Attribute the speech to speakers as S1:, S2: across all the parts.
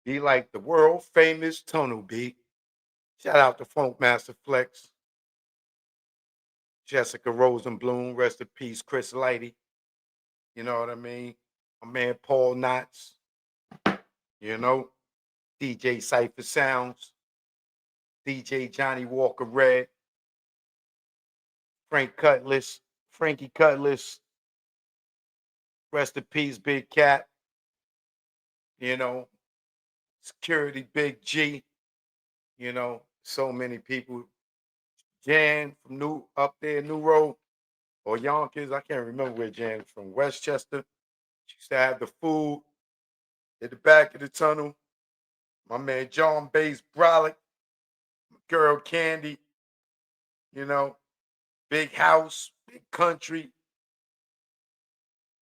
S1: Be like the world famous tunnel beat. Shout out to Funk Master Flex, Jessica Rosenblum, rest in peace, Chris Lighty. You know what I mean? My man Paul Knotts, you know, DJ Cypher Sounds, DJ Johnny Walker Red, Frank Cutlass, Frankie Cutlass, rest in peace, Big Cat, you know, Security Big G, you know, so many people. Jan from New up there, New Road or Yonkers. I can't remember where Jan's from. Westchester. She used to have the food at the back of the tunnel. My man John Bass Brolick, girl Candy, you know, big house, big country.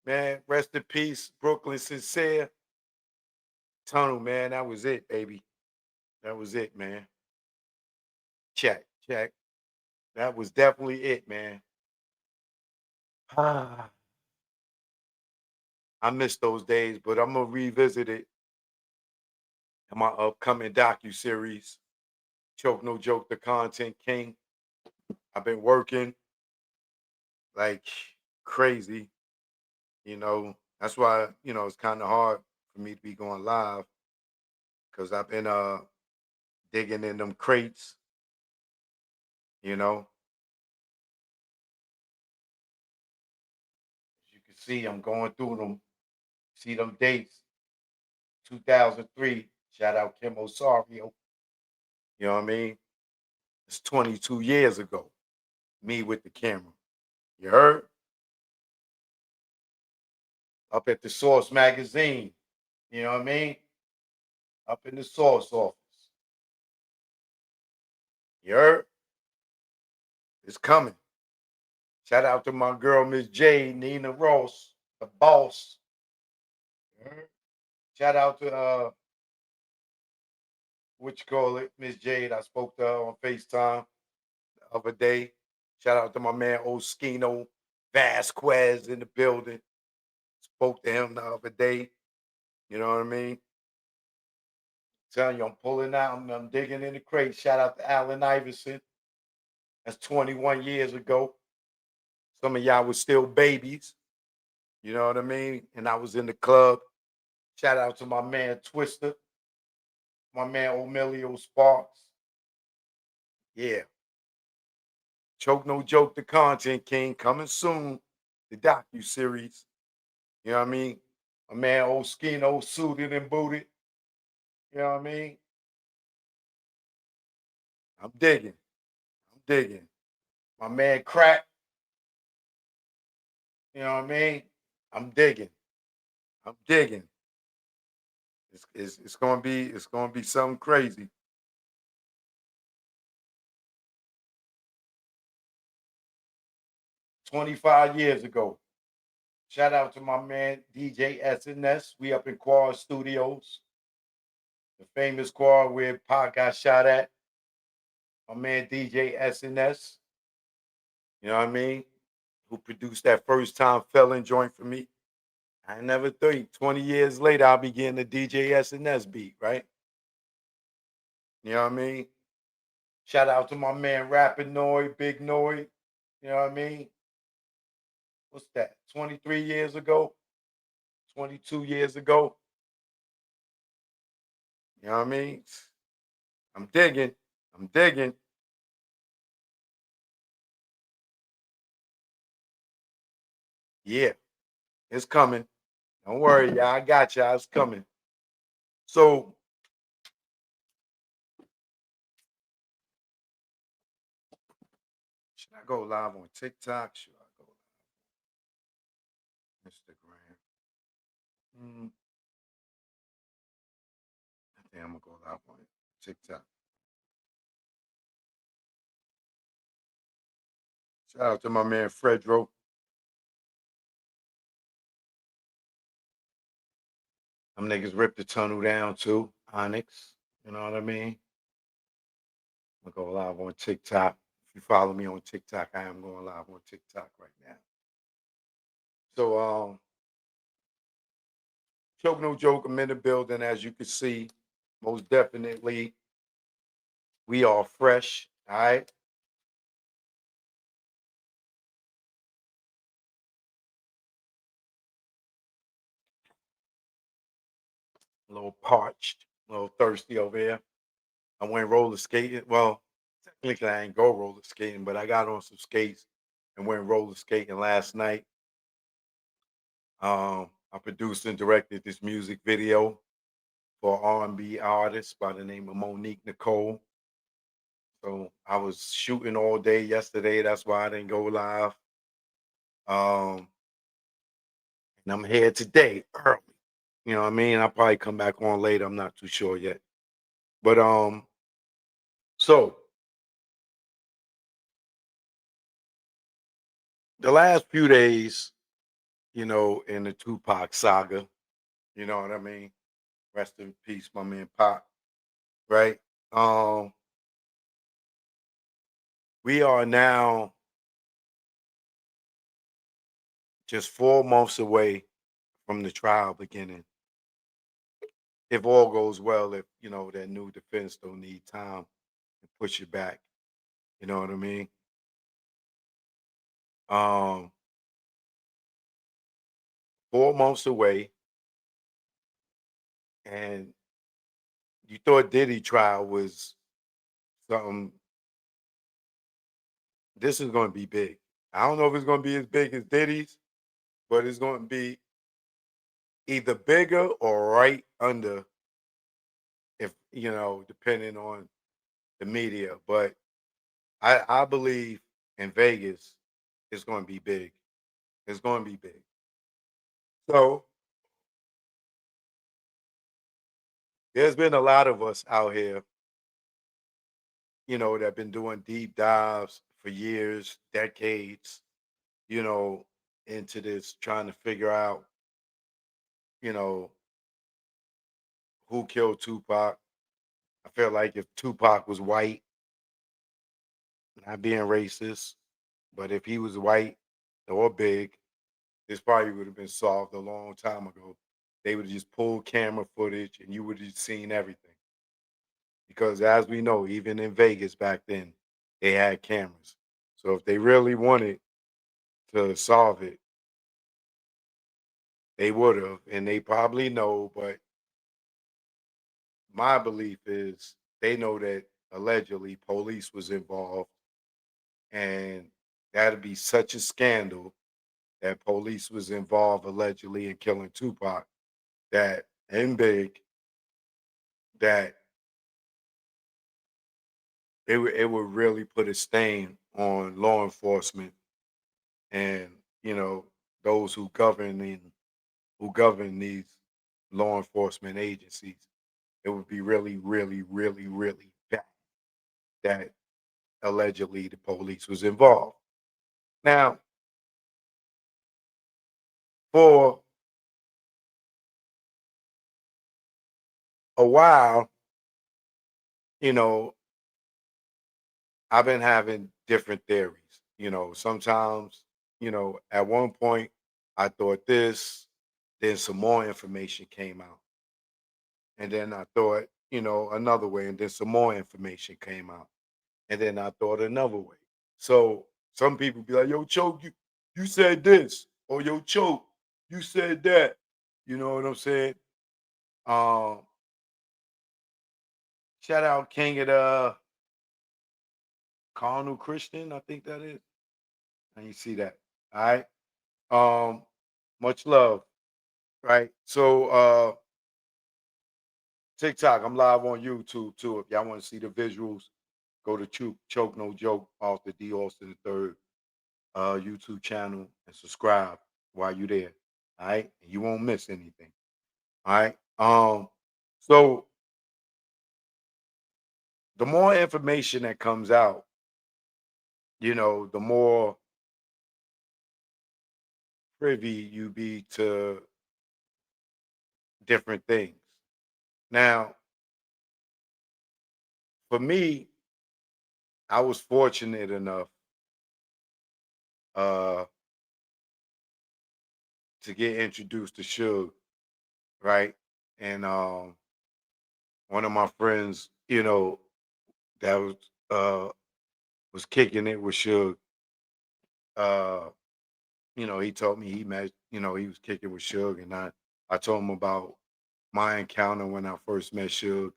S1: Man, rest in peace, Brooklyn Sincere. Tunnel, man, that was it, baby. That was it, man. Check, check. That was definitely it, man. Ah, I miss those days, but I'm gonna revisit it in my upcoming docu series. Choke no joke, the content king. I've been working like crazy, you know. That's why, it's kind of hard for me to be going live because I've been digging in them crates, you know. As you can see, I'm going through them. See them dates. 2003. Shout out Kim Osario. You know what I mean? It's 22 years ago. Me with the camera. You heard? Up at the Source magazine. You know what I mean? Up in the Source office. You heard? It's coming. Shout out to my girl, Miss J, Nina Ross, the boss. You heard? Shout out to what you call it, Miss Jade. I spoke to her on FaceTime the other day. Shout out to my man Oskino Vasquez in the building. Spoke to him the other day. You know what I mean? Telling you, I'm pulling out. I'm digging in the crate. Shout out to Allen Iverson. That's 21 years ago. Some of y'all was still babies. You know what I mean? And I was in the club. Shout out to my man Twister, my man Emilio Sparks. Yeah. Choke no joke, the content king coming soon. The docu series. You know what I mean? My man Oskino suited and booted. You know what I mean? I'm digging. I'm digging. My man Crack. You know what I mean? I'm digging. I'm digging. It's gonna be something crazy. 25 years ago. Shout out to my man DJ SNS. We up in Quad Studios, the famous Quad where Pac got shot at. My man DJ SNS. You know what I mean? Who produced that first time felon joint for me. I never think 20 years later I'll be getting the DJ SNS beat, right? You know what I mean? Shout out to my man Rapping Noy, Big Noy. You know what I mean? What's that? 23 years ago, 22 years ago. You know what I mean? I'm digging. I'm digging. Yeah, it's coming. Don't worry, y'all. I got y'all. It's coming. So, should I go live on TikTok? Should I go live on Instagram? I think I'm gonna go live on TikTok. Shout out to my man Fredro. Them niggas ripped the tunnel down too. Onyx. You know what I mean? I'm gonna go live on TikTok. If you follow me on TikTok, I am going live on TikTok right now. So joke no joke, I'm in the building as you can see. Most definitely, we are fresh. All right. A little parched, a little thirsty over here. I went roller skating. Well, technically, I ain't go roller skating, but I got on some skates and went roller skating last night. I produced and directed this music video for R&B artist by the name of Monique Nicole. So I was shooting all day yesterday. That's why I didn't go live. Um, and I'm here today early. You know what I mean? I'll probably come back on later. I'm not too sure yet. But so the last few days, in the Tupac saga, you know what I mean? Rest in peace, my man Pop, right? Um, we are now just 4 months away from the trial beginning. If all goes well, if that new defense don't need time to push it back, you know what I mean? Um, 4 months away, and you thought Diddy trial was something. This is going to be big. I don't know if it's going to be as big as Diddy's, but it's going to be either bigger or right under, if depending on the media. But I believe in Vegas, it's going to be big. It's going to be big. So there's been a lot of us out here, that have been doing deep dives for years, decades, you know, into this, trying to figure out, you know, who killed Tupac. I feel like if Tupac was white, not being racist, but if he was white or big, this probably would have been solved a long time ago. They would have just pulled camera footage and you would have seen everything. Because as we know, even in Vegas back then, they had cameras. So if they really wanted to solve it, they would have, and they probably know. But my belief is they know that allegedly police was involved, and that'd be such a scandal that police was involved allegedly in killing Tupac, that and big, that it would really put a stain on law enforcement and those who govern these law enforcement agencies. It would be really, really, really, really bad that allegedly the police was involved. Now, for a while, you know, I've been having different theories. Sometimes, at one point I thought this, then some more information came out. And then I thought, another way, and then some more information came out. And then I thought another way. So some people be like, yo, Choke, you said this, or yo, Choke, you said that. You know what I'm saying? Um, Shout out King of the Carnal Christian, I think that is. And you see that. All right. Um, Much love. Right. So TikTok, I'm live on YouTube too. If y'all want to see the visuals, go to Choke No Joke off the D Austin the third YouTube channel and subscribe while you there. All right. And you won't miss anything. All right. So the more information that comes out, the more privy you be to different things. Now, for me, I was fortunate enough uh to get introduced to Suge, right? And one of my friends, that was kicking it with Suge. Uh, he told me he met, he was kicking with Suge, and I told him about my encounter when I first met Suge,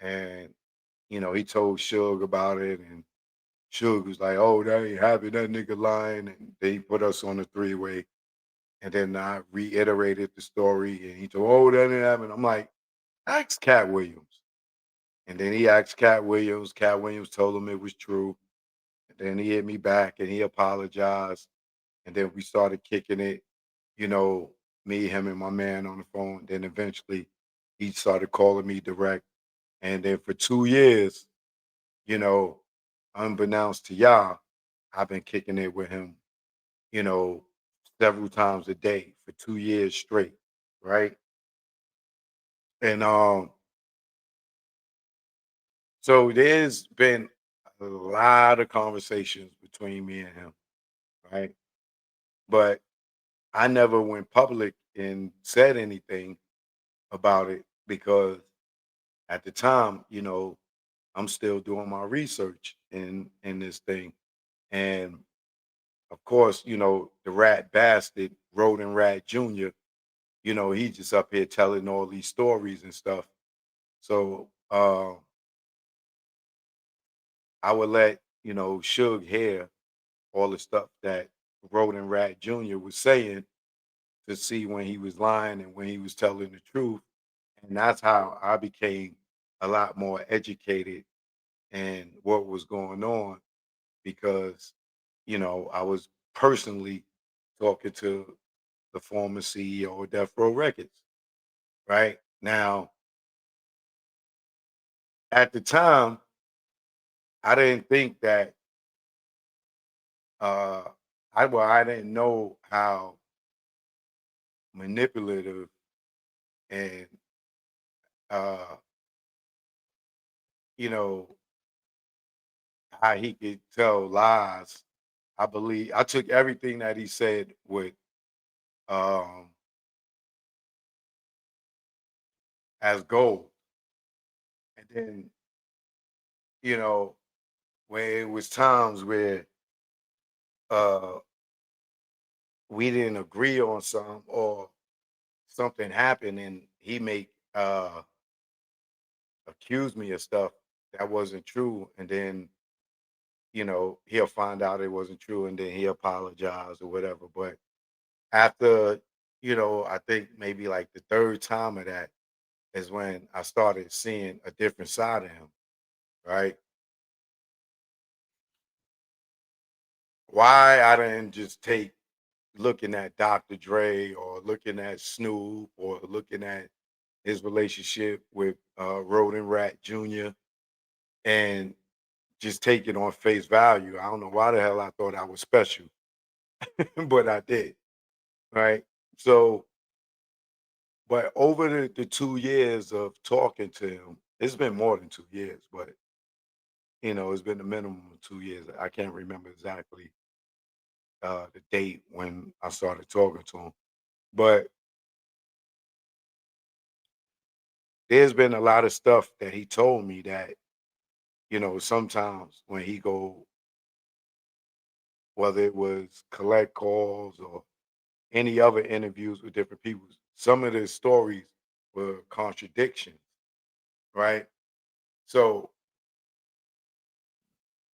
S1: and he told Suge about it, and Suge was like, "Oh, that ain't happened. That nigga lying," and they put us on a three-way, and then I reiterated the story, and he told, "Oh, that didn't happen." I'm like, "Ask Cat Williams," and then he asked Cat Williams. Cat Williams told him it was true, and then he hit me back, and he apologized, and then we started kicking it. You know, me, him, and my man on the phone. Then eventually, he started calling me direct, and then for 2 years, you know, unbeknownst to y'all, I've been kicking it with him, you know, several times a day for 2 years straight, right? And so there's been a lot of conversations between me and him, right? But I never went public and said anything about it because at the time, I'm still doing my research in this thing. And of course, the rat bastard, Roden Rat Jr., he just up here telling all these stories and stuff. So I would let, Suge hear all the stuff that Roden Rat Jr. was saying to see when he was lying and when he was telling the truth. And that's how I became a lot more educated in what was going on because, I was personally talking to the former CEO of Death Row Records. Right now, at the time, I didn't think that uh I didn't know how manipulative and uh you know how he could tell lies. I believe I took everything that he said with um as gold. And then, you know, when it was times where uh we didn't agree on something or something happened and he make accuse me of stuff that wasn't true, and then he'll find out it wasn't true, and then he apologize or whatever. But after I think maybe like the third time of that is when I started seeing a different side of him, right? Why I didn't just take looking at Dr. Dre or looking at Snoop or looking at his relationship with Roden Rat Jr. and just take it on face value. I don't know why the hell I thought I was special, but I did, right? So, but over the 2 years of talking to him, it's been more than 2 years, but it's been a minimum of 2 years. I can't remember exactly the date when I started talking to him, but there's been a lot of stuff that he told me that sometimes when he go, whether it was collect calls or any other interviews with different people, some of the stories were contradictions, right? So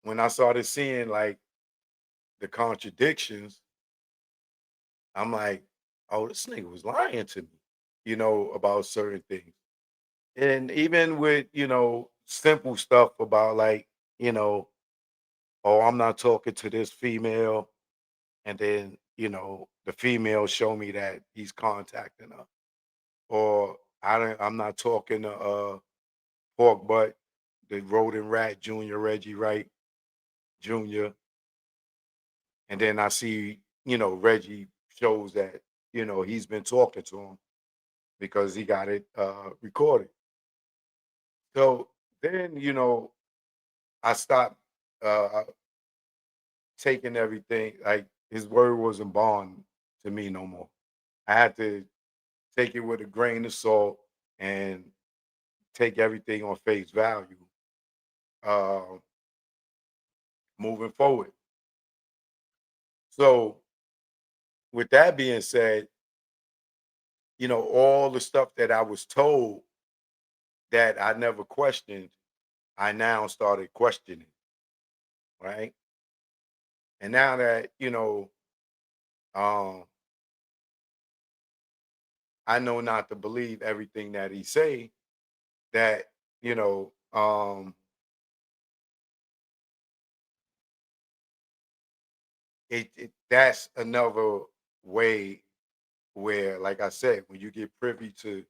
S1: when I started seeing like the contradictions, I'm like, oh, this nigga was lying to me, about certain things. And even with, simple stuff about like, you know, oh, I'm not talking to this female. And then, the female show me that he's contacting her. Or I'm not talking to Pork Butt, the rodent rat Junior, Reggie Wright Jr. And then I see, Reggie shows that, he's been talking to him because he got it recorded. So then, I stopped taking everything, like his word wasn't bond to me no more. I had to take it with a grain of salt and take everything on face value, uh, moving forward. So, with that being said, all the stuff that I was told that I never questioned, I now started questioning, right? And now that, um, I know not to believe everything that he say, that, you know, um, that's another way where, like I said, when you get privy to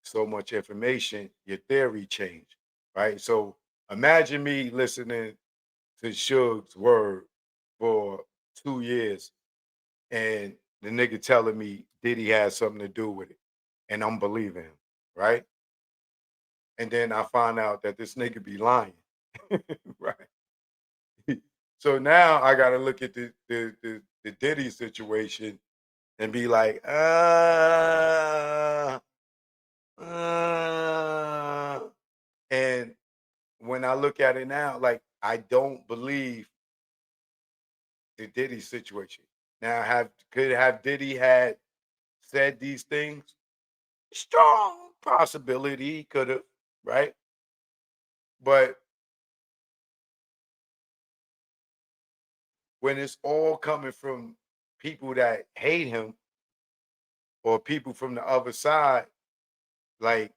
S1: so much information, your theory change, right? So imagine me listening to Suge's word for 2 years, and the nigga telling me Diddy had something to do with it, and I'm believing him, right? And then I find out that this nigga be lying, right? So now I got to look at the Diddy situation and be like, uh, and when I look at it now, like I don't believe the Diddy situation. Now, have Diddy had said these things? Strong possibility he could have, right? But when it's all coming from people that hate him or people from the other side, like,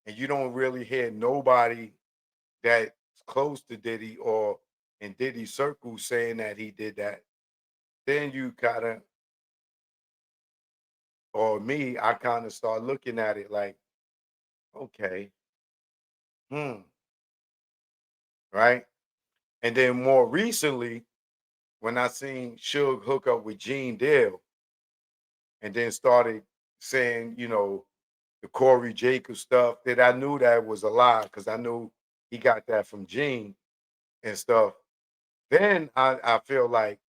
S1: and you don't really hear nobody that's close to Diddy or in Diddy's circle saying that he did that, then you kind of, or me, I kind of start looking at it like, okay, hmm, right? And then more recently, when I seen Suge hook up with Gene Deal and then started saying, the Corey Jacobs stuff, that I knew that was a lie because I knew he got that from Gene and stuff. Then I feel like,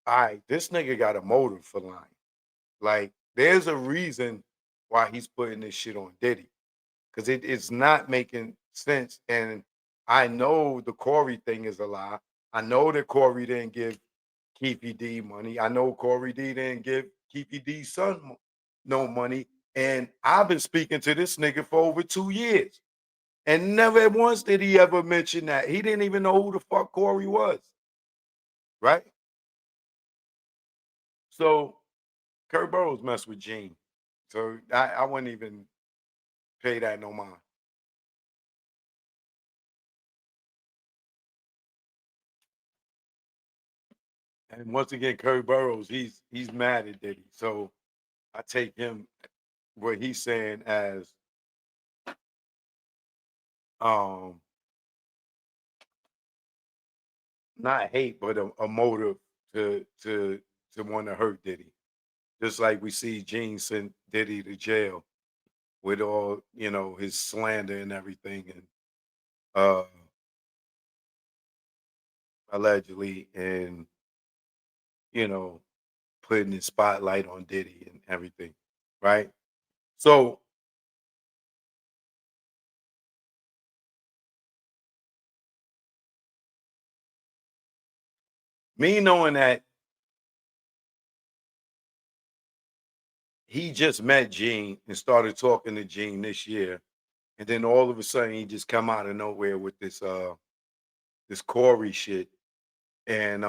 S1: all right, this nigga got a motive for lying. Like, there's a reason why he's putting this shit on Diddy because it's not making sense. And I know the Corey thing is a lie. I know that Corey didn't give Keefy D money. I know Corey D didn't give Keefy D's son no money. And I've been speaking to this nigga for over 2 years. And never once did he ever mention that. He didn't even know who the fuck Corey was. Right? So Kurt Burrows messed with Gene. So I wouldn't even pay that no mind. And once again, Kurt Burrows, he's mad at Diddy. So I take him what he's saying as um not hate, but a motive to want to hurt Diddy. Just like we see Gene send Diddy to jail with all his slander and everything, and uh allegedly, and you know putting the spotlight on Diddy and everything, right? So me knowing that he just met Gene and started talking to Gene this year, and then all of a sudden he just come out of nowhere with this Corey shit, and